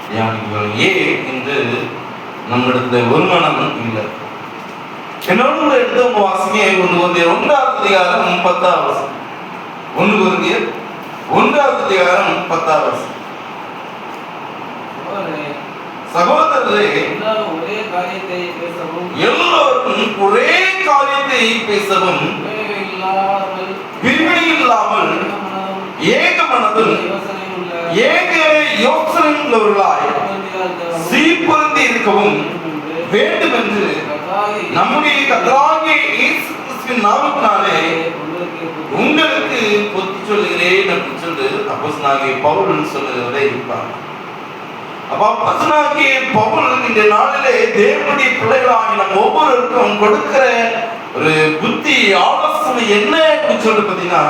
தியானிக்கிறோம். ஏன் என்று நம்மிடத்துல ஒரு மனம் இல்லை. என்னோட எடுத்து உங்க வாசிங்க 1 அதிகாரம் 10 1 அதிகாரம் 10 சகோதரரே, எல்லோரும் ஒரே காரியத்தை பேசவும் பிரிவினை இல்லாமல் ஏக மனதில் ஏக யோசனை உள்ளவர்களாய் சீர்பொருந்தி இருக்கவும் வேண்டும் என்று நம்முடைய கர்த்தராகிய இயேசு கிறிஸ்துவின் நாமத்தினாலே உங்களுக்கு புத்தி சொல்லுகிறேன் என்று சொல்லி அப்போஸ்தலனாகிய பவுல் சொல்லுகிறதை இருப்பார். அப்ப அப்போஸ்தலனாகிய பவுல் இந்த நாளிலே தேவனுடைய பிள்ளைகளாகி நம் ஒவ்வொருவருக்கும் கொடுக்கிற ஒரு புத்தி ஆலோசனை என்ன அப்படின்னு சொல்லி பார்த்தீங்கன்னா,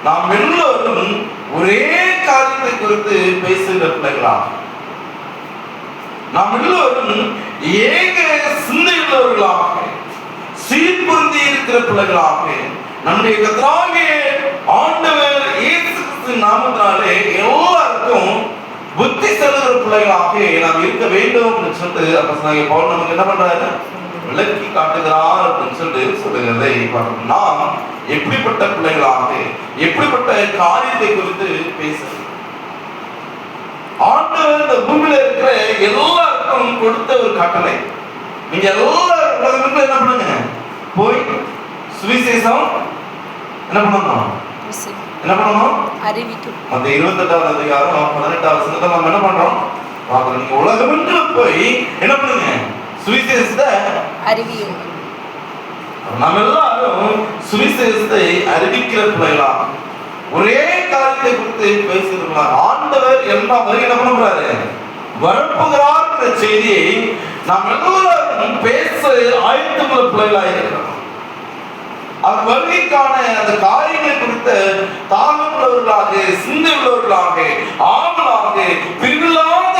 நாம் எல்லோரும் ஒரே காரியத்தை குறித்து பேசுகிற பிள்ளைகளா, நாம் எல்லோரும் ஏக சிந்தையுள்ளவர்களாக சீர்பொருந்தி இருக்கிற பிள்ளைகளாக நம்முடைய கர்த்தராகிய ஆண்டவர் இயேசு கிறிஸ்துவின் நாமத்தினாலே எல்லாருக்கும் புத்தி செலுத்துகிற பிள்ளைகளாக நாம் இருக்க வேண்டும் அப்படின்னு சொல்லிட்டு அப்போஸ்தலனாகிய பவுல் நமக்கு என்ன பண்றாரு, விளக்கி காட்டுகிறார் அப்படின்னு சொல்லிட்டு சொல்லுகிறதை பார்க்கணும். நாம் எப்படிப்பட்ட பிள்ளைகளாக எப்படிப்பட்ட காரியத்தை குறித்து பேசுறது, ஆண்டவர் இந்த பூமியில இருக்கிற எல்லாருக்கும் கொடுத்த ஒரு கட்டளை. நீங்க எல்லாரும் உலகத்துல என்ன பண்ணுங்க, போய் சுவிசேஷம் என்ன பண்ணணும், அறிவிக்கும். அந்த 28வது அதிகாரம் 18வது வசனத்துல நம்ம என்ன பண்றோம் பார்க்கிறோம். நீங்க உலகமெங்கு போய் என்ன பண்ணுங்க, சுவிசேஷத்தை அறிவியுங்க. நம்ம எல்லாரும் சுவிசேஷத்தை அறிவிக்கிற பிள்ளைகளா, ஒரே காரியத்தை குறித்து பேசுகிறார். ஆண்டவர் எல்லா வரை என்ன பண்றாரு, வரப்புகிறார் செய்தியை நாம் எல்லாரும் பேச ஆயத்தமுள்ள பிள்ளைகளாக இருக்கிறோம். அவர் வருகைக்கான அந்த காரியங்களை குறித்த தாகமுள்ளவர்களாக சிந்தை உள்ளவர்களாக ஆவலாக பிரிவில்லாத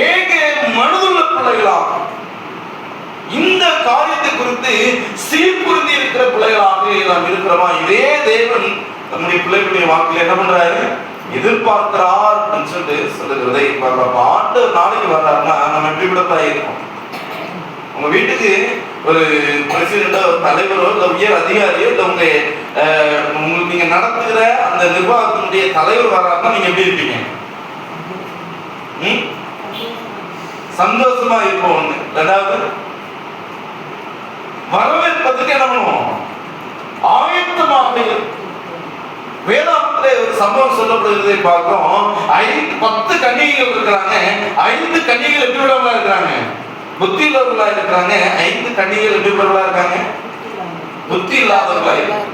ஏக மனதுள்ள பிள்ளைகளாக இந்த காரியத்தை குறித்து சீர்பொருந்தி இருக்கிற பிள்ளைகளாக நாம் இருக்கிறோமா? இதே தேவன் நம்முடைய பிள்ளைகளுடைய வாக்கில் என்ன பண்றாரு, எதிர்பார்க்கிறார் அப்படின்னு சொல்லிட்டு சொல்லுகிறதை பார்க்கலாம். ஆண்டவர் நாளைக்கு வர்றாருன்னா நம்ம எப்படி விடப்பா இருக்கோம்? உங்க வீட்டுக்கு ஒரு பிரசிடண்டோ தலைவரோ இல்ல உயர் அதிகாரியோ இல்ல உங்களுக்கு நீங்க நடத்துகிற அந்த நிர்வாகத்தினுடைய தலைவர் வர்றாருன்னா நீங்க எப்படி இருப்பீங்க? சந்தோஷமா இருப்போம். ஒண்ணு. ரெண்டாவது, வரவேற்பதற்கு என்ன பண்ணுவோம், ஆயத்தமாக. வேதாகமத்திலே ஒரு சம்பவம் சொல்லப்படுகிறதை பார்க்கிறோம். 10 கன்னிகைகள் இருக்கிறாங்க. 5 கன்னிகைகள் எப்படி உள்ளவங்களா இருக்கிறாங்க, புத்தி உள்ளவர்களா இருக்கிறாங்க. 5 கன்னிகைகள் எப்படி உள்ளவர்களா இருக்காங்க, புத்தி இல்லாதவர்களா இருக்காங்க.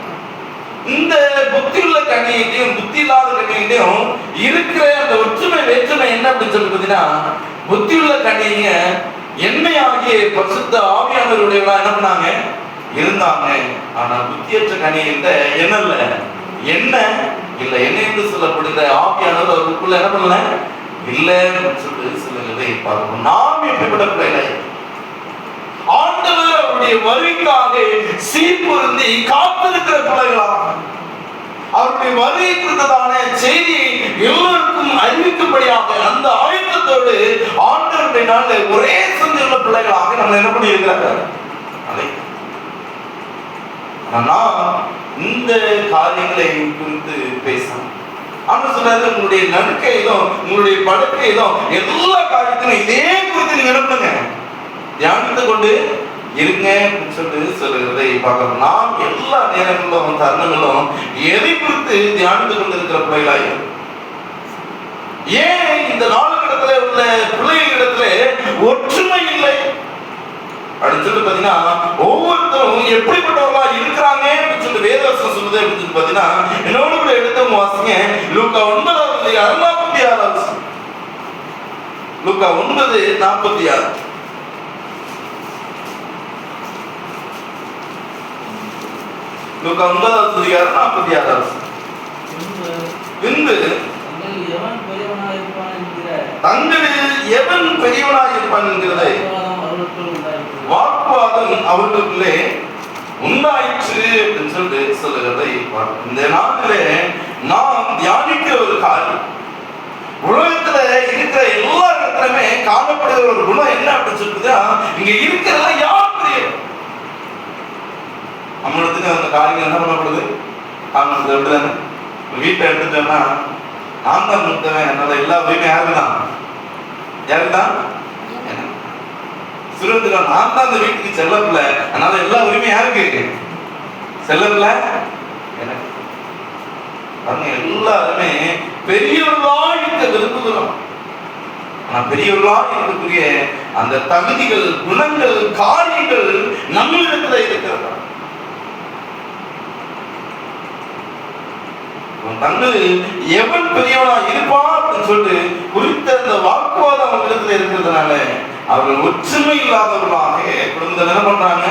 இந்த புத்தி உள்ள கன்னிகையும் புத்தி இல்லாத கன்னிகையும் இருக்கிற அந்த ஒற்றுமை வேற்றுமை என்ன அப்படின்னு சொல்லி பார்த்தீங்கன்னா, புத்தி உள்ள கன்னிகைங்க எண்ணெயாகிய பரிசுத்த ஆவியானவருடையவர்களா என்ன பண்ணாங்க, இருந்தாங்க. ஆனா புத்தியற்ற கன்னிகைகிட்ட என்ன இல்ல, என்ன இல்ல, என்ன என்று சொல்லப்படுகிற ஆவியானவர் அவருக்குள்ள என்ன பண்ணல இல்லைன்னு சொல்லி சொல்லுகிறதை பார்க்கணும். நாம் எப்படிப்பட்ட பிள்ளைகளை, ஆண்டவர் அவருடைய வருகைக்காக சீர்பொருந்தி காத்திருக்கிற பிள்ளைகளாக அவருடைய வருகை குறித்ததான செய்தியை எல்லோருக்கும் அறிவிக்கும்படியாக அந்த ஆயத்தத்தோடு ஆண்டவருடைய நாளில் ஒரே சிந்தையுள்ள பிள்ளைகளாக நம்ம என்ன பண்ணி இருக்கிறார்கள். ஆனா இந்த காரியங்களை குறித்து பேசணும். ஆனா சொல்றாரு, உங்களுடைய நடுக்கையிலும் உங்களுடைய படுக்கையிலும் எல்லா காரியத்திலும் இதே குறித்து நீங்க என்ன பண்ணுங்க, தியானித்து கொண்டு இருங்க சொல்லுகிறதை பார்க்கிறோம். நாம் எல்லா நேரங்களிலும் தருணங்களும் எதை குறித்து தியானித்து கொண்டு இருக்கிற பிள்ளைகளாய், ஏன் இந்த நாளுக்கிடத்துல உள்ள பிள்ளைகளிடத்துல ஒற்றுமை இல்லை அப்படின்னு சொல்லி பாத்தீங்கன்னா, ஒவ்வொருத்தரும் எப்படிப்பட்டவர்களா இருக்கிறாங்க சொல்லி வேதவசனம் சொல்லுது அப்படின்னு சொல்லி பாத்தீங்கன்னா, என்னோட கூட எடுத்த வாசிங்க லூக்கா 9:46. லூக்கா 9:46. லூக்கா 9:46. தங்களில் எவன் பெரியவனாய் இருப்பான் என்கிறதை வாக்குவாதம் அவர்களுக்குள்ளே உண்டாயிற்று அப்படின்னு சொல்லிட்டு சொல்லுகிறதை இந்த நாட்டிலே நாம் தியானிக்கிற ஒரு காரியம். உலகத்துல இருக்கிற எல்லா இடத்துலயுமே இங்க இருக்கிறதா யார் தெரியும்? நம்மளுக்கு அந்த காரியங்கள் என்ன பண்ணப்படுது? காரணம் எப்படிதானே வீட்டை எடுத்துட்டோம்னா நான் தான் முத்தவன், என்னோட எல்லா உரிமையும் யாருக்குதான்? யாருக்குதான்? சுரத்துல நான் தான் அந்த வீட்டுக்கு செல்லப்பில்ல, அதனால எல்லா உரிமையும் யாருக்கு? செல்லப்பில்ல எனக்கு. எல்லாருமே பெரியவர்களா இருக்க விரும்புகிறோம். ஆனா பெரியவர்களா இருக்கக்கூடிய அந்த தகுதிகள், குணங்கள், காரியங்கள் நம்மிடத்துல இருக்கிறதா? தங்கள் எவன் பெரியவனா இருப்பான் அப்படின்னு சொல்லிட்டு குறித்த அந்த வாக்குவாதம் அவங்க இடத்துல இருக்கிறதுனால அவர்கள் ஒற்றுமை இல்லாதவர்களாக குடும்பத்தை என்ன பண்றாங்க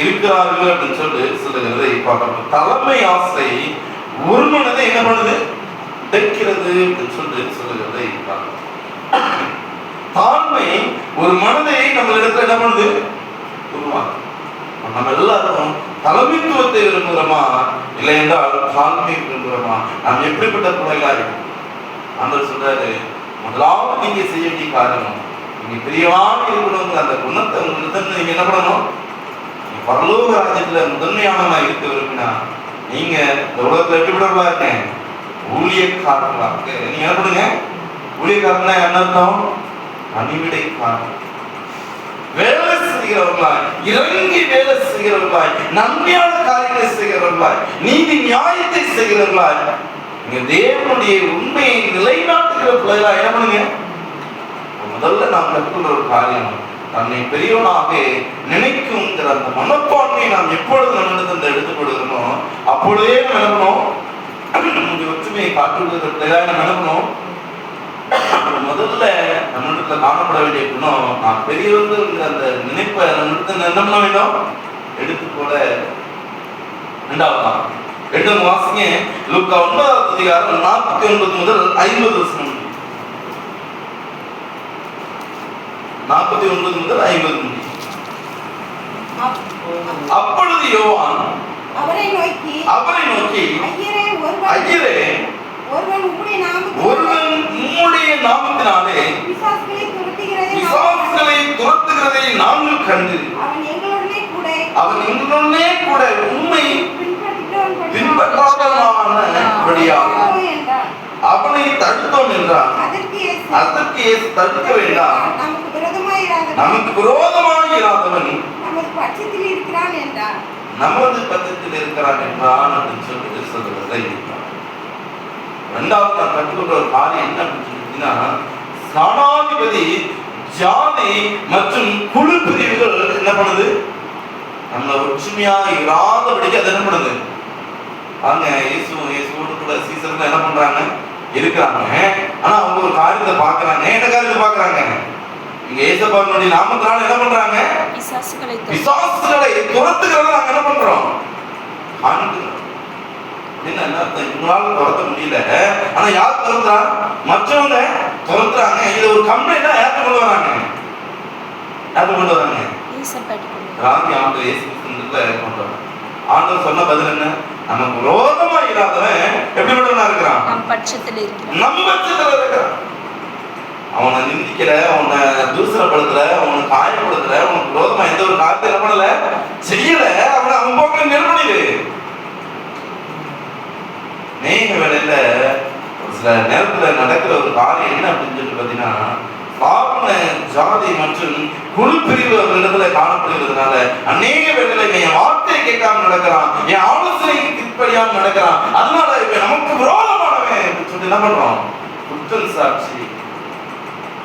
இருக்கிறார்கள் அப்படின்னு சொல்லிட்டு சொல்லுகிறதை பார்க்கணும். தலைமை ஆசை ஒரு மனதை என்ன பண்ணுது? தைக்கிறது அப்படின்னு சொல்லிட்டு சொல்லுகிறதை பார்க்கணும். தாழ்மை ஒரு மனதை நம்ம இடத்துல என்ன பண்ணுது? உருவாங்க. நம்ம எல்லாரும் தலைமைத்துவத்தை விரும்புகிறோமா இல்லை என்றால் தாழ்மையை விரும்புகிறோமா? நாம் எப்படிப்பட்ட பிள்ளைகளா இருக்கும்? ஆண்டவர் சொல்றாரு, முதலாவது நீங்க செய்ய வேண்டிய காரணம் நீங்க பிரியமான இருக்கணுங்கிற அந்த குணத்தை உங்களுக்கு நீங்க என்ன பண்ணணும்? பரலோக ராஜ்யத்துல முதன்மையானவனா இருக்க விரும்பினா நீங்க இந்த உலகத்துல எப்படிப்பட்டவர்களா இருக்கேன்? ஊழியக்காரர்களா நீங்க என்ன பண்ணுங்க? ஊழியக்காரனா என்ன அர்த்தம்? பணிவிடைக்காரன், வேலை செய்கிறவர்களாய், இறங்கி வேலை செய்கிறவர்களாய், நன்மையான காரியங்களை செய்கிறவர்களாய், நீதி நியாயத்தை செய்கிறவர்களாய், நீங்க தேவனுடைய உண்மையை நிலைநாட்டுகிற பிள்ளைகளா என்ன பண்ணுங்க? முதல்ல நாம் கற்றுக்கொள்ள ஒரு காரியம், தன்னை பெரியவனாக நினைக்குங்கிற அந்த மனப்பான்மையை நாம் எப்பொழுது நம்மிடத்தில் எடுத்துக்கொள்கிறோமோ அப்பொழுதே நம்ம நினைக்கணும் நம்முடைய ஒற்றுமையை காட்டுகிற பிள்ளைகளா நம்ம நினைக்கணும். முதல்ல நம்மிடத்துல காணப்பட வேண்டிய குணம், நான் பெரியவர்கள் அந்த நினைப்பை நம்மிடத்துல என்ன பண்ண வேண்டும்? எடுத்துக்கொள்ள. இரண்டாவது எட்டு வாசிங்க லூக்கா 9வது அதிகாரம் 49 முதல் 50 வசனம். 49 முதல் 50. அப்பொழுது யோவான் அவரை நோக்கி ஐயரே, ஒருவன் உம்முடைய நாமத்தினாலே பிசாசுகளை துரத்துகிறதை நாங்கள் கண்டு அவன் எங்களுடனே கூட உம்மை பின்பற்றாதவனானபடியால் அவனை தடுத்தோம் என்றான். அதற்கு தடுக்க வேண்டாம், நமக்கு விரோதமாக இராதவன் நமது பட்சத்தில் இருக்கிறான் என்றான் அப்படின்னு சொல்லிட்டு சொல்லுகிறதை இருக்கிறான். இரண்டாவது நான் கற்றுக்கொண்ட ஒரு காரியம் என்ன அப்படின்னு சொல்லிட்டீங்கன்னா, ஸ்நானாதிபதி ஜாதி மற்றும் குழு பிரிவுகள் என்ன பண்ணுது? நம்ம ஒற்றுமையா இராதபடிக்கு அது என்ன பண்ணுது? பாருங்க, இயேசுவோடு கூட சீசர்கள் என்ன பண்றாங்க? இருக்கிறாங்க. ஆனா அவங்க ஒரு காரியத்தை பாக்குறாங்க. என்ன காரியத்தை பாக்குறாங்க? இங்க இயேசுவினுடைய நாமத்தினால என்ன பண்றாங்க? பிசாசுகளை துரத்துகிறத நாங்க என்ன பண்றோம்? என்ன அர்த்தம்? இவங்களால துரத்த முடியல, ஆனா யார் துரத்துறா? மற்றவங்க துரத்துறாங்க. இது ஒரு கம்ப்ளைண்டா யார்கிட்ட கொண்டு வராங்க? யார்கிட்ட கொண்டு வராங்க? ராமி ஆண்டவர் இயேசு கிறிஸ்துவிடத்துல கொண்டு வராங்க. ஆண்டவர் சொன்ன பதில் என்ன? நமக்கு விரோதமா இல்லாதவன் எப்படிப்பட்டவனா இருக்கிறான்? நம் பட்சத்துல இருக்கிறான். அவனை நிந்திக்கல, அவனை தூசரப்படுத்தல, அவனை காயப்படுத்தல, அவனுக்கு விரோதமா எந்த ஒரு காரியத்தை என்ன பண்ணல, செய்யல. அவன் போக்கில நிர்பணிடு. நேக வேலையில ஒரு சில நேரத்துல நடக்கிற ஒரு காரியம் என்ன அப்படின்னு சொல்லி பாத்தீங்கன்னா, பாவன ஜாதி மற்றும் குழு பிரிவு அவர்களிடத்துல காணப்படுகிறதுனால அநேக வேலையில என் வார்த்தையை கேட்காம நடக்கிறான், என் ஆலோசனை திட்படியாம நடக்கிறான், அதனால நமக்கு விரோதமானவன் சொல்லி என்ன பண்றோம்? குற்றம் சாட்சி.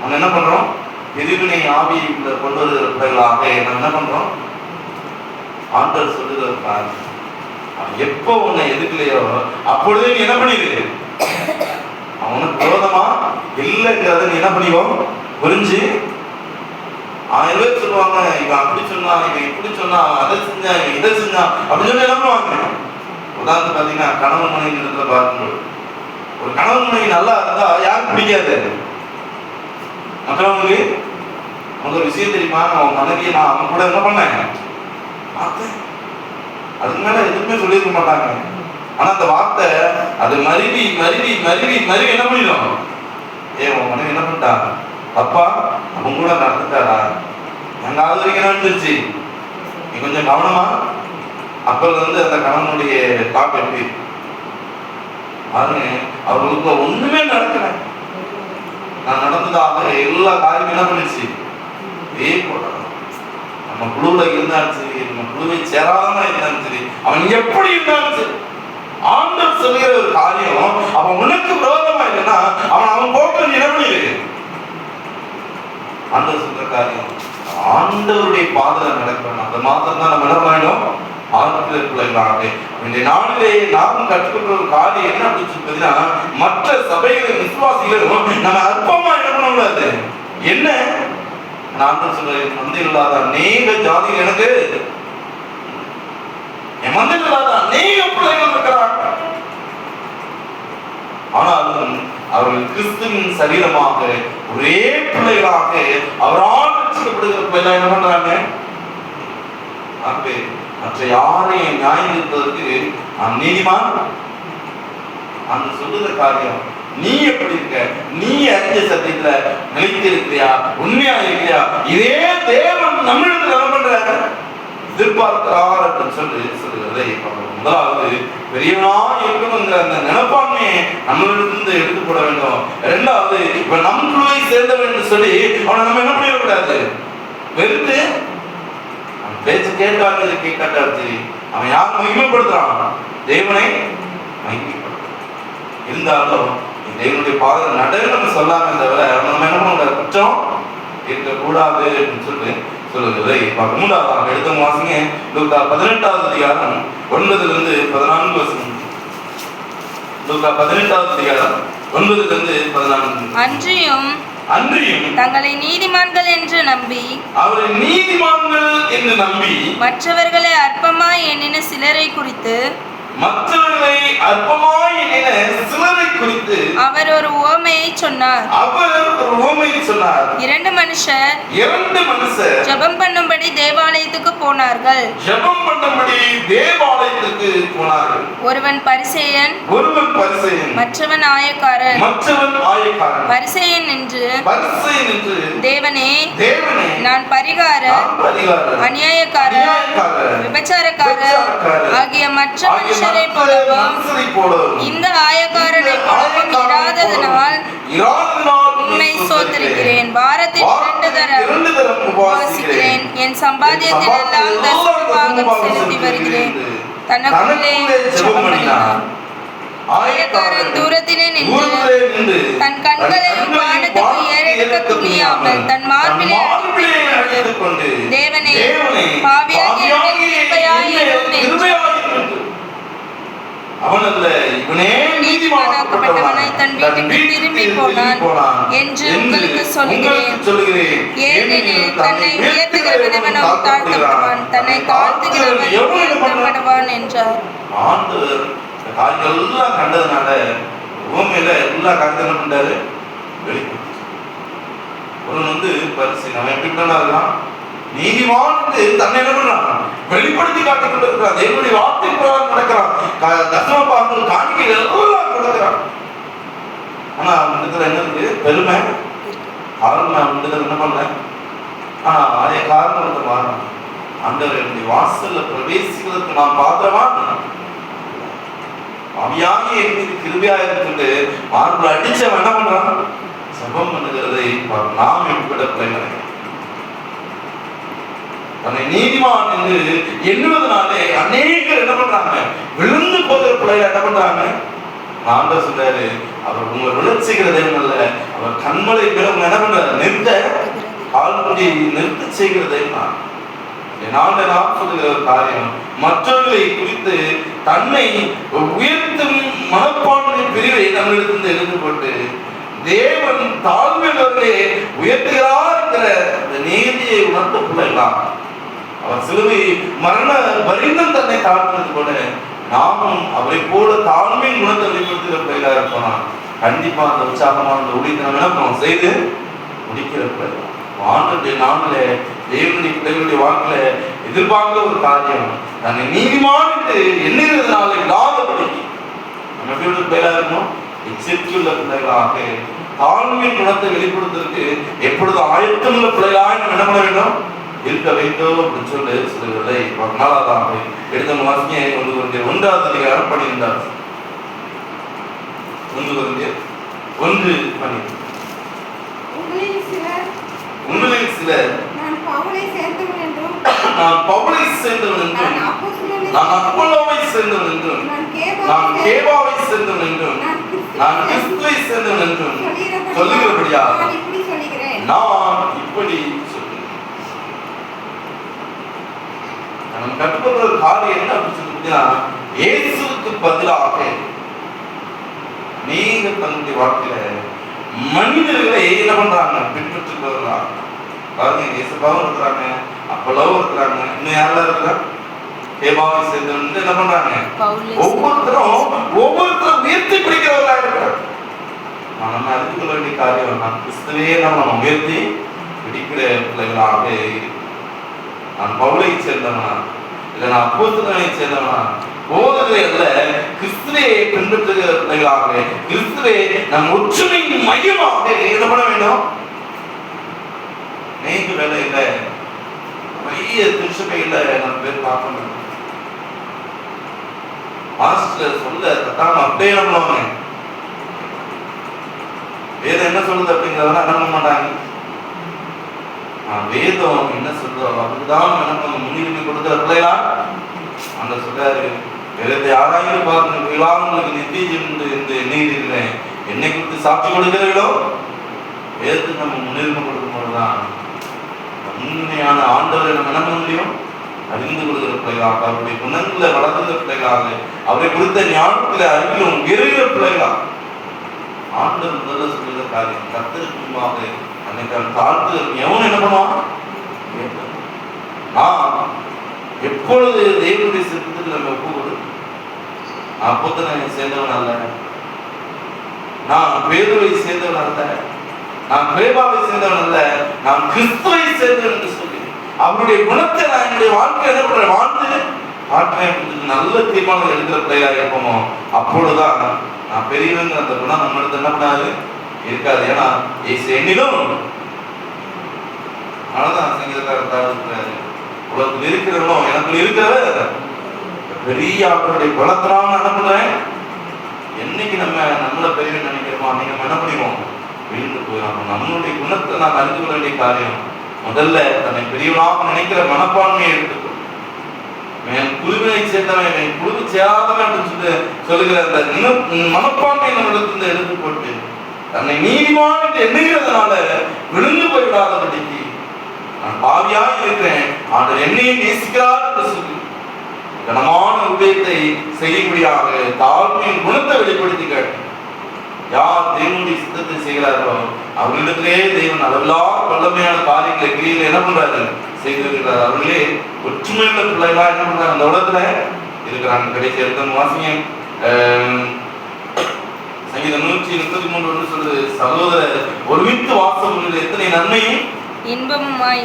நம்ம என்ன பண்றோம்? பிரிவினை ஆவியை கொண்டு வருகிற பிள்ளைகளாக நம்ம என்ன பண்றோம்? ஆண்டவர் சொல்லுகிற எப்போ உன்னை எதுக்கலையோ அப்பொழுதே நீ என்ன பண்ணிடு? அவனுக்கு விரோதமா இல்லைங்கிறத நீ என்ன பண்ணிக்கோ? புரிஞ்சு. 1000 பேர் சொல்லுவாங்க, இவன் அப்படி சொன்னான், இவன் இப்படி சொன்னான், அதை செஞ்சான், இவன் இதை செஞ்சான் அப்படின்னு சொல்லி என்ன பண்ணுவாங்க? உதாரணத்துக்கு பார்த்தீங்கன்னா, கணவன் மனைவி இடத்துல பார்க்கும்போது ஒரு கணவன் மனைவி நல்லா இருந்தா யாருக்கு பிடிக்காது? மற்றவங்களுக்கு ஒரு விஷயம் தெரியுமா? அவன் மனைவியை நான் அவன் கூட என்ன பண்ணேன் பார்த்தேன், அதுக்கு மேல எதுவுமே சொல்லியிருக்க மாட்டாங்க. ஆனா அந்த வார்த்தை அது மருவி மருவி மருவி மருவி என்ன பண்ணிடும்? உன் மனைவி என்ன பண்ணிட்டா? அப்பா அவங்க கூட நடந்துட்டாரா? எங்க ஆதரிக்கணும் இருந்துச்சு. நீ கொஞ்சம் கவனமா. அப்பல இருந்து அந்த கணவனுடைய தாக்கம் எப்படி பாருங்க. அவர்களுக்கு ஒண்ணுமே நடக்கல. நான் நடந்ததாக எல்லா காரியமும் என்ன பண்ணிச்சு இதே போல. நம்ம குழுவுல இருந்தாலும் சரி, நம்ம குழுவை சேராம இருந்தாலும் சரி, அவன் எப்படி இருந்தாலும் சரி, ஆண்டவர் சொல்லுகிற ஒரு காரியம் அவன் உனக்கு விரோதமா இல்லைன்னா அவன் போக்கு நிலவழியிரு. ஆண்டவர் சொல்ற காரியம் ஆண்டவருடைய பாதையில நடக்கணும். அந்த மாத்திரம் தான் நம்ம என்ன பண்ணணும், ஆண்டவர் பிள்ளைகளாக. இந்த நாளிலே நாம் கற்றுக்கொண்ட ஒரு காரியம் என்ன அப்படின்னு சொல்லி மற்ற சபைகளின் விசுவாசிகளும் நம்ம அற்பமா என்ன பண்ண கூடாது. என்ன ஆண்டவர் சொல்றேன், மந்திரம் இல்லாத அநேக ஜாதிகள் எனக்கு என் மந்திரம் இல்லாத அநேக பிள்ளைகள் இருக்கிறாங்க. ஆனாலும் அவர்கள் கிறிஸ்துவின் சரீரமாக ஒரே பிள்ளைகளாக அவரால் ரட்சிக்கப்படுகிற பிள்ளைகள் என்ன பண்றாங்க, மற்ற யாரையும் நியாயம் இருப்பதற்கு நான் நீதிமான். அந்த சொல்லுற காரியம் நீ எப்படி இருக்க, நீ அறிஞ்ச சத்தியத்துல நிலைத்து இருக்கிறியா, உண்மையா இருக்கிறியா, இதே தேவன் நம்மிடத்துல என்ன பண்றாரு எதிர்பார்க்கிறார் அப்படின்னு சொல்லுகிறதை முதலாவது பெரியவனா இருக்கணுங்கிற அந்த நினைப்பான்மையை நம்மளிடத்திலிருந்து எடுத்து போட வேண்டும். இரண்டாவது இப்ப நம் குழுவை சேர்ந்தவன் என்று சொல்லி அவனை நம்ம என்ன பண்ணிடக்கூடாது, வெறுத்து பேச்சு கேட்டாங்க கேட்காட்டாச்சு. அவன் யார் மகிமைப்படுத்துறான், தேவனை மகிமைப்படுத்துறான். இருந்தாலும் தேவனுடைய பாதை நடன்னு நம்ம சொல்லாம தவிர நம்ம என்ன பண்ண குற்றம் இருக்கக்கூடாது அப்படின்னு சொல்லி சொல்லுகிறதை பார்க்க. மூன்றாவது எடுத்த வாசிங்க லூக்கா 18வது அதிகாரம் 9லிருந்து 14 வசனம். லூக்கா 18வது அதிகாரம் 9லிருந்து 14. அன்றியும் தங்களை நீதிமான்கள் என்று நம்பி அவரை நீதிமான்கள் என்று நம்பி மற்றவர்களை அற்பமாய் எண்ணின சிலரை குறித்து அவர் ஒரு உவமையை சொன்னார். இரண்டு மனுஷர் ஜெபம் பண்ணும்படி தேவாலயத்துக்கு போனார்கள். ஒருவன் பரிசேயன், மற்றவன் ஆயக்காரன். பரிசேயன் என்று தேவனே நான் பரிகாரர், அநியாயக்காரர், விபச்சாரக்காரர் ஆகிய மற்ற மனுஷரை போலவும் இந்த ஆயக்காரனை போலவும் இராததனால் உம்மை ஸ்தோத்திரிக்கிறேன். வாரத்தில் 2 தரம் உபவாசிக்கிறேன். என் சம்பாத்தியத்தில் எல்லாம் தசமபாகம் செலுத்தி வருகிறேன். தனக்குள்ளே ஜெபம் பண்ணினார். ஆயக்காரன் தூரத்திலே நின்று தன் கண்களையும் வானத்துக்கு ஏறெடுக்க துணியாமல் தன் மார்பிலே அடித்துக்கொண்டு தேவனே பாவியாகிய அவனல்ல இவனே நீதிமானாக்கப்பட்டவனாய் தன் வீட்டுக்கு திரும்பி போனான் என்று உங்களுக்கு சொல்லுகிறேன். ஏனெனில் தன்னை உயர்த்துகிறவனவன் தாழ்த்தப்படுவான், தன்னை தாழ்த்துகிறவன் உயர்த்தப்படுவான் என்றார். ஆண்டவர் காரியங்கள் எல்லாம் கண்டதுனால பூமியில எல்லா காரியத்தையும் என்ன பண்றாரு, வெளிப்படுத்தி. ஒருவன் பரிசு நம்ம எப்படி இருக்கலாம், நீதிமான் தன்னை என்ன பண்றான், வெளிப்படுத்தி காட்டிக் கொண்டிருக்கிறான். தேவனுடைய வார்த்தை பிரகாரம் நடக்கிறான். தசம பாகங்கள் காணிக்கைகள் எல்லாம் கொடுக்கிறான். ஆனா அவன் என்ன இருக்கு, பெருமை, ஆளுமை. அவன் என்ன பண்ண, ஆனா அதே காரணத்தை மாறணும். ஆண்டவருடைய வாசல்ல பிரவேசிக்கிறதுக்கு நான் பாத்திரமான அவியாகி எங்களுக்கு கிருபையாக இருந்து மார்பில் அடிச்சவன் என்ன பண்றான், ஜெபம் பண்ணுகிறதை நாம் எப்படிப்பட்ட பிள்ளைகளை தன்னை நீதிமான் என்று எண்ணுவதனாலே அநேகர் என்ன பண்றாங்க, விழுந்து போகிற பிள்ளைகள் என்ன பண்றாங்க. ஆண்டவர் சொல்றாரு, அவர் உங்களை விழுச்சுகிற தெய்வம் அல்ல, அவர் கண்மலை மேல உங்க என்ன பண்றாரு, நிறுத்த கால்படி நிறுத்த செய்கிற தெய்வம். நான் சொல்லுகிற ஒரு காரியம், மற்றவர்களை குறித்து தன்னை உயர்த்தும் மனப்பான்மை பிரிவை நம்மளிடத்திலிருந்து எழுந்து போட்டு தேவன் தாழ்மையிலே உயர்த்துகிறார் என்கிற நீதியை உணர்த்த பிள்ளைகளாம். அவர் சிலுவை மரண பரிந்தும் தன்னை தாழ்ந்தது போல நாமும் அவரை போல தாழ்மையின் குணத்தை வெளிப்படுத்துகிற பிள்ளைகளாக இருப்போம். கண்டிப்பா அந்த உற்சாகமான அந்த ஊழியத்தை நம்ம செய்து முடிக்கிற பிள்ளைகள். ஆண்டுடைய நாளிலே தேவனுடைய பிள்ளைகளுடைய வாக்குல எதிர்பார்க்கிற ஒரு காரியம், தன்னை நீதிமான் என்று எண்ணுகிறதுனால இல்லாதபடி நம்ம எப்படி பிள்ளைகளா இருக்கணும், எச்சரிக்கையுள்ள பிள்ளைகளாக தாழ்மையின் குணத்தை வெளிப்படுத்துவதற்கு எப்பொழுது ஆயத்தமுள்ள பிள்ளைகளாக நம்ம என்ன பண்ண வேண்டும், இருக்க வேண்டும் அப்படின்னு சொல்லி சொல்லுகிறதை 14 எடுத்த வாசிங்க. 1 கொரிந்தியர் 1 அதிகாரம் 12. 1 கொரிந்தியர் 1:12. உங்களில் சிலர் நான் பவுலை சேர்ந்தவன் என்றும் நான் அப்போலோவை சேர்ந்தவன் என்றும் நான் கேபாவை சேர்ந்தவன் என்றும் நான் கிறிஸ்துவை சேர்ந்தவன் என்றும் சொல்லுகிறபடியா நான் இப்படி சொல்லுகிறேன். நம்ம கற்றுக்கொள்ற ஒரு காரியம் என்ன அப்படின்னு சொல்லிட்டீங்கன்னா, இயேசுவுக்கு பதிலாக நீங்க தன்னுடைய வாழ்க்கையில மனிதர்களை என்ன பண்றாங்க பின்பற்றிட்டு வருகிறாங்க. பாருங்க, இயேசுபாவும் இருக்கிறாங்க, அப்போலோவும் இருக்கிறாங்க, இன்னும் யாரெல்லாம் இருக்கிறாங்க, கேபாவை சேர்ந்தவன் என்ன பண்றாங்க, ஒவ்வொருத்தரும் உயர்த்தி பிடிக்கிறவர்களா இருக்கிறாங்க. நம்ம அறிந்து கொள்ள வேண்டிய காரியம், நான் கிறிஸ்துவே நம்ம உயர்த்தி பிடிக்கிற பிள்ளைகளாக இருக்கு. நான் பவுலை சேர்ந்தவனா இல்லை நான் அப்போஸ்தலனை சேர்ந்தவனா, போதனை அல்ல, கிறிஸ்துவை பின்பற்றுகிற பிள்ளைகளாக, கிறிஸ்துவை நம் ஒற்றுமையின் மையமாக என்ன பண்ண வேண்டும். நேற்று வேலையில நிறைய திருச்சபையில நம்ம பேர் பார்க்கணும். மாஸ்டர் சொல்ல கட்டாம அப்படியே நம்புவாங்க. வேதம் என்ன சொல்லுது அப்படிங்கிறத நம்ப மாட்டாங்க. வேதம் என்ன சொல்றோம் அதுதான் எனக்கு முன்னுரிமை கொடுக்கிற பிள்ளைகளா அந்த சொல்றாரு. வேதத்தை ஆராய்ந்து பார்க்கிறீர்களா, உங்களுக்கு நித்திய ஜீவன் என்று எண்ணுகிறீர்களேன், என்னை குறித்து சாட்சி கொடுக்கிறீர்களோ. வேதத்துக்கு நம்ம முன்னுரிமை கொடுக்கும் போதுதான் உண்மையான ஆண்டவரை நம்ம என்ன பண்ண முடியும், அறிந்து கொள்கிற பிள்ளைகளாக, அவருடைய குணங்களை வளர்கிற பிள்ளைகளாக, அவரை குறித்த ஞானத்தில் அறிவிலும் உயர்கிற பிள்ளைகளாக. ஆண்டவர் முதல்ல சொல்லுகிற காரியம், கர்த்தருக்கு முன்பாக அன்னைக்கான தாழ்த்து எவன் என்ன பண்ணுவான். நான் எப்பொழுது தேவனுடைய சித்தத்துக்கு நம்ம ஒப்புக்கொடு, நான் அப்போத்தனை சேர்ந்தவன் அல்ல, நான் பேதுருவை சேர்ந்தவன் அல்ல, நான் கிரேபாவை சேர்ந்தவன் அல்ல, நான் கிறிஸ்துவை சேர்ந்தவன் என்று சொல்லி அவருடைய குணத்தை நான் என்னுடைய வாழ்க்கை என்ன பண்றேன், வாழ்ந்து வாழ்க்கை நல்ல தீர்மானம் எடுக்கிற பிள்ளையாக இருப்போமோ, அப்பொழுதுதான் நான் பெரியவங்க அந்த குணம் நம்மளுக்கு என்ன பண்ணாது இருக்காது. ஏன்னா என்னிலும் அதனாலதான் சங்கீதக்காரர் உலகத்தில் இருக்கிறவங்களும் எனக்கு இருக்கிறவ பெரிய அவருடைய குணத்தினால என்ன பண்றேன். என்னைக்கு நம்மளை பெரியவன் நினைக்கிறோமோ அன்னைக்கு நம்ம என்ன பண்ணிடுவோம், வீழ்ந்து போயிடும். நம்மளுடைய குணத்தை நாம் அறிந்து கொள்ள வேண்டிய காரியம், முதல்ல தன்னை பெரியவனாக நினைக்கிற மனப்பான்மையை எடுத்துக்கணும். குழுவினை சேர்ந்தவன் குழுவை சேராதவன் அப்படின்னு சொல்லுகிற அந்த மனப்பான்மை நம்மளிடத்துல எடுத்து போட்டு தன்னை நீதிமான் என்று எண்ணுகிறதுனால விழுந்து போய்விடாதபடிக்கு நான் பாவியாக இருக்கிறேன், ஆண்டவர் என்னையும் நேசிக்கிறார் என்று சொல்லி கனமான உதயத்தை செய்யும்படியாக தாழ்மையின் குணத்தை வெளிப்படுத்தி கேட்டு யார் தேவனுடைய சித்தத்தை செய்கிறார்களோ அவர்களிடத்திலே தேவன் அளவிலா வல்லமையான காரியங்களை கிரியில என்ன பண்றாரு செய்திருக்கிறார். அவர்களே ஒற்றுமையுள்ள பிள்ளைகளா என்ன பண்றாங்க அந்த உலகத்துல இருக்கிறாங்க. கடைசி எடுத்த வாசிங்க சங்கீதம் 133 சொல்லுது, சகோதரர் ஒருமித்து வாசம் எத்தனை நன்மையும் இன்பமாய்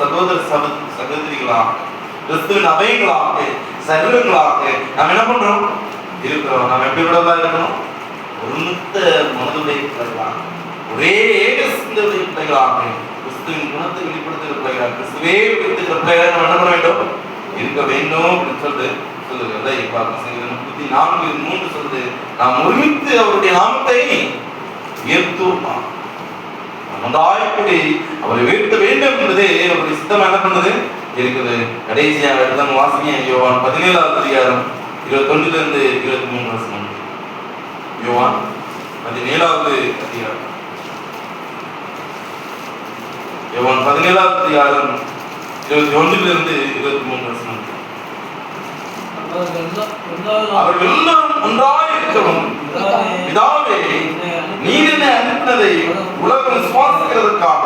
சகோதர சகோதரிகளாக கிறிஸ்துவின் அவைகளாக சரீரங்களாக நாம் என்ன பண்றோம் இருக்கிறோம். நாம் எப்படி விடவா இருக்கணும், ஒருமித்த மனதுடைய பிள்ளைகளாக, ஒரே ஏக சிந்தையுடைய பிள்ளைகளாக, கிறிஸ்துவின் குணத்தை வெளிப்படுத்துகிற பிள்ளைகளாக, கிறிஸ்துவே வெளிப்படுத்துகிற பிள்ளைகளாக நாம் என்ன பண்ண வேண்டும் இருக்க வேண்டும் அப்படின்னு சொல்லுது. 34:3 சொல்லுது, நாம் ஒருமித்து அவருடைய நாமத்தை உயர்த்துவோம். ஒன்றாய்ப்படி அவரை உயர்த்த வேண்டும் என்பதே அவருடைய சித்தம் என்ன பண்ணது இருக்குது. கடைசியாக எடுத்த வாசிங்க யோவான் 17வது அதிகாரம் 21 23 வசனம். யோவான் 17வது அதிகாரம், யோவான் 17வது அதிகாரம் 21 23 வசனம். அவர்கள் எல்லோரும் ஒன்றாய் இருக்கவும் பிதாவே நீர் என்னை அனுப்பினதை உலகம் விசுவாசிக்கிறதற்காக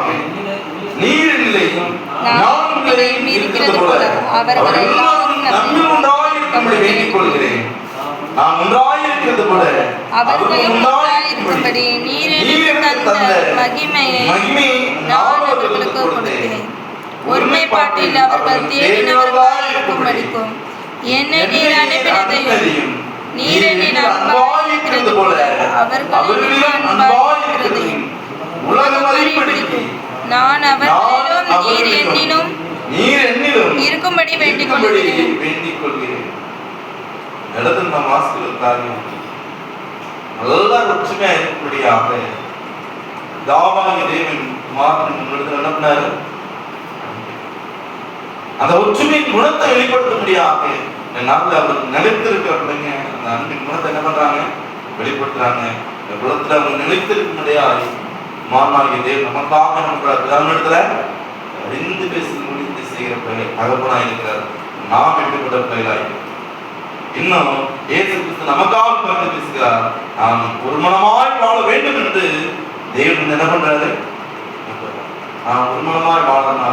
நீர் என்னிலும் நான் உங்களிலும் இருக்கிறது போல அவர்கள் எல்லாரும் நம்மில் ஒன்றாய் இருக்கும்படி வேண்டிக் கொள்கிறேன். நான் ஒன்றாய் இருக்கிறது போல அவர்கள் ஒன்றாய் இருக்கும்படி நீர் எனக்கு தந்த மகிமையை நான் அவர்களுக்கு கொடுத்தேன். ஒருமைப்பாட்டில் அவர்கள் தேடினவர்களாய் இருக்கும்படிக்கும் என்னை நீர் அனுப்பினதையும் நீர் என்னில் அன்பாய் இருக்கிறது போல அவர்களிடம் அன்பாய் இருக்கிறதையும் உலகம் அறியும்படிக்கு நான் அவர்களிலும் நீர் என்னிலும் இருக்கும்படி வேண்டிக் கொள்கிறேன். இடத்துல நாம் வாசிக்கிறது நல்லா ஒற்றுமையா இருக்கும்படியாக தாவாகி தேவன் குமாரன் முன்னிடத்தில் என்ன பண்ணாரு? அந்த ஒற்றுமையின் குணத்தை வெளிப்படுத்தும்படியாக நாட்டில் அவருக்கு நிலைத்திருக்கிற பிள்ளைங்க அந்த அன்பின் குணத்தை என்ன பண்றாங்க? வெளிப்படுத்துறாங்க. இந்த குணத்துல அவங்க நிலைத்திருக்கும்படியாக குமாரனாகிய தேவன் நமக்காக என்ன இடத்துல அறிந்து பேசி முடிந்து செய்கிற பிள்ளை தகப்பனா இருக்கிறார். நாம் எப்படிப்பட்ட பிள்ளைகளாய் இன்னும் இயேசு கிறிஸ்து நமக்காக பகிர்ந்து பேசுகிறார். நாம் ஒரு மனமாய் வாழ வேண்டும் என்று தேவன் என்ன பண்றாரு? நாம் ஒரு மனமாய் வாழனா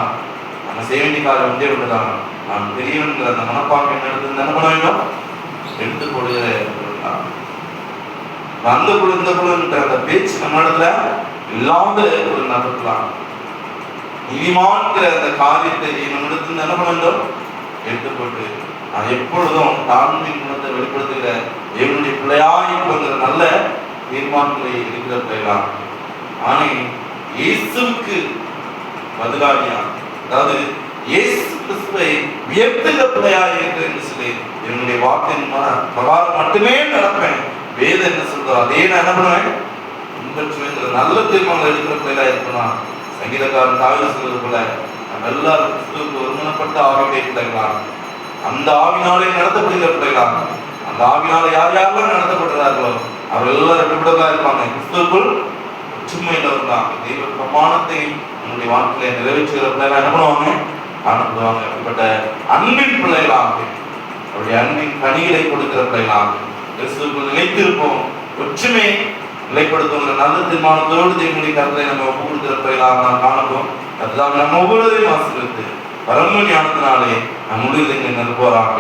நம்ம செய்ய வேண்டிய காரியம் ஒன்றே ஒன்றுதான். நாம் பெரியவன்கிற அந்த மனப்பான்மை என்ன பண்ண வேண்டும்? எடுத்துக் கொள்கிற அந்த குழு இந்த குழுன்ற அந்த பேச்சு நம்ம இடத்துல இல்லாத ஒரு நபர்லாம் நீதிமான்கிற அந்த காரியத்தை நம்ம இடத்துல என்ன பண்ண வேண்டும்? எடுத்துக்கொண்டு நான் எப்பொழுதும் தாழ்மையின் குணத்தை வெளிப்படுத்துகிற தேவனுடைய பிள்ளையாய் இருக்கிற நல்ல தீர்மானங்களை இருக்கிற பிள்ளைகளாம். ஆனா இயேசுவுக்கு பதிலாகியா, அதாவது இயேசு கிறிஸ்துவை உயர்த்துகிற பிள்ளையாய் இருக்கிற என்று சொல்லி என்னுடைய வாக்கின் பிரகாரம் மட்டுமே நடப்பேன். வேதம் என்ன சொல்றோம் அதே நான் என்ன பண்ணுவேன்? பின்பற்றுவேன். நல்ல தீர்மானங்கள் எடுக்கிற பிள்ளைகளா இருக்கணும். சங்கீதக்காரன் தாவீது சொல்வது போல நம்ம எல்லாரும் கிறிஸ்துவுக்கு ஒருமனப்பட்ட ஆவியுடைய பிள்ளைகளாம். அந்த ஆவினாலே நடத்தப்படுகிற பிள்ளைகளாம். அந்த ஆவினால யார் யாரெல்லாம் நடத்தப்படுறார்களோ அவர் எல்லாரும் எப்படிப்பட்டதா இருப்பாங்க? கிறிஸ்துவுக்குள் ஒற்றுமையில இருந்தாங்க. தெய்வ பிரமாணத்தை நம்முடைய வாழ்க்கையில நிறைவேற்றுகிற பிள்ளைகளா என்ன பண்ணுவாங்க? காணப்படுவாங்க. அப்படிப்பட்ட அன்பின் பிள்ளைகளாக அவருடைய அன்பின் கனிகளை கொடுக்கிற பிள்ளைகளாக கிறிஸ்துவுக்குள் நிலைத்திருப்போம். ஒற்றுமை நிலைப்படுத்தும் நல்ல தீர்மானத்தோடு தேவனுடைய கருத்தை நம்ம ஒப்பு கொடுக்கிற பிள்ளைகளாக நாம் காணப்போம். அதுதான் நம்ம ஒவ்வொருவரையும் ஆசீர்வதித்து பரம ஞானத்தினாலே நம்முடைய நிற்போராக.